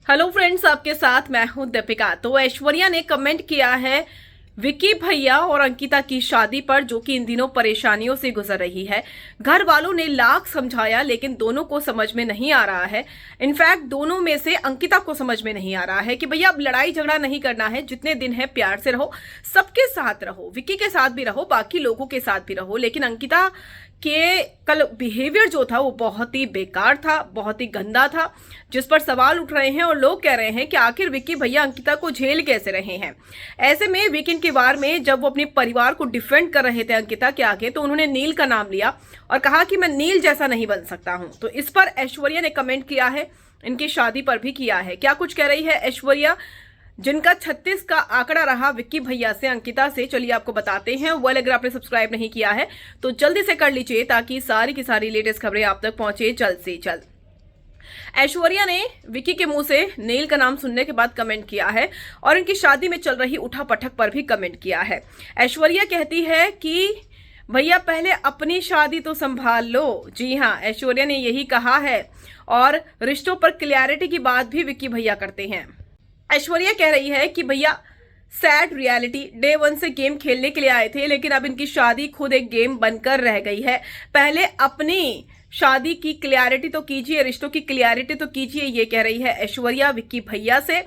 Hello friends, आपके साथ मैं हूं दीपिका। तो ऐश्वर्या ने कमेंट किया है विक्की भैया और अंकिता की शादी पर, जो कि इन दिनों परेशानियों से गुजर रही है। घर वालों ने लाख समझाया लेकिन दोनों को समझ में नहीं आ रहा है। इनफैक्ट दोनों में से अंकिता को समझ में नहीं आ रहा है कि भैया अब लड़ाई झगड़ा नहीं करना है, जितने दिन है प्यार से रहो, सबके साथ रहो, विक्की के साथ भी रहो, बाकी लोगों के साथ भी रहो। लेकिन अंकिता के कल बिहेवियर जो था वो बहुत ही बेकार था, बहुत ही गंदा था, जिस पर सवाल उठ रहे हैं और लोग कह रहे हैं कि आखिर विक्की भैया अंकिता को झेल कैसे रहे हैं। ऐसे में वीकेंड के वार में जब वो अपने परिवार को डिफेंड कर रहे थे अंकिता के आगे, तो उन्होंने नील का नाम लिया और कहा कि मैं नील जैसा नहीं बन सकता हूं। तो इस पर ऐश्वर्या ने कमेंट किया है, इनकी शादी पर भी किया है। क्या कुछ कह रही है ऐश्वर्या, जिनका 36 का आंकड़ा रहा विक्की भैया से, अंकिता से, चलिए आपको बताते हैं। अगर आपने सब्सक्राइब नहीं किया है तो जल्दी से कर लीजिए ताकि सारी की सारी लेटेस्ट खबरें आप तक पहुंचे जल्द से जल्द। ऐश्वर्या ने विक्की के मुंह से नील का नाम सुनने के बाद कमेंट किया है और इनकी शादी में चल रही उठापटक पर भी कमेंट किया है। ऐश्वर्या कहती है कि भैया पहले अपनी शादी तो संभाल लो। जी हाँ, ऐश्वर्या ने यही कहा है और रिश्तों पर क्लैरिटी की बात भी विक्की भैया करते हैं। ऐश्वर्या कह रही है कि भैया सैड रियलिटी, डे 1 से गेम खेलने के लिए आए थे लेकिन अब इनकी शादी खुद एक गेम बनकर रह गई है। पहले अपनी शादी की क्लैरिटी तो कीजिए, रिश्तों की क्लैरिटी तो कीजिए, ये कह रही है ऐश्वर्या विक्की भैया से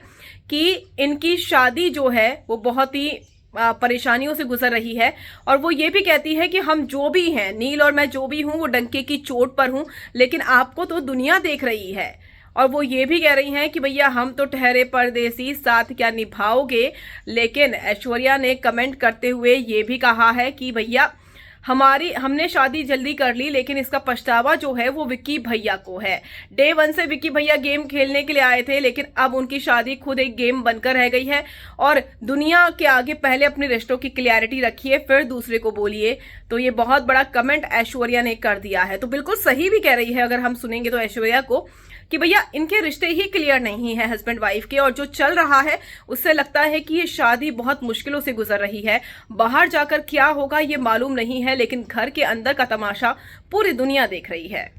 कि इनकी शादी जो है वो बहुत ही परेशानियों से गुजर रही है। और वो ये भी कहती है कि हम जो भी हैं, नील और मैं जो भी हूं, वो डंके की चोट पर हूं, लेकिन आपको तो दुनिया देख रही है। और वो ये भी कह रही हैं कि भैया हम तो ठहरे परदेसी, साथ क्या निभाओगे। लेकिन ऐश्वर्या ने कमेंट करते हुए ये भी कहा है कि भैया हमने शादी जल्दी कर ली लेकिन इसका पछतावा जो है वो विक्की भैया को है। डे 1 से विक्की भैया गेम खेलने के लिए आए थे लेकिन अब उनकी शादी खुद एक गेम बनकर रह गई है। और दुनिया के आगे पहले अपने रिश्तों की क्लैरिटी रखिए, फिर दूसरे को बोलिए। तो ये बहुत बड़ा कमेंट ऐश्वर्या ने कर दिया है। तो बिल्कुल सही भी कह रही है अगर हम सुनेंगे तो ऐश्वर्या को, कि भैया इनके रिश्ते ही क्लियर नहीं है हस्बैंड वाइफ के, और जो चल रहा है उससे लगता है कि ये शादी बहुत मुश्किलों से गुजर रही है। बाहर जाकर क्या होगा ये मालूम नहीं है, लेकिन घर के अंदर का तमाशा पूरी दुनिया देख रही है।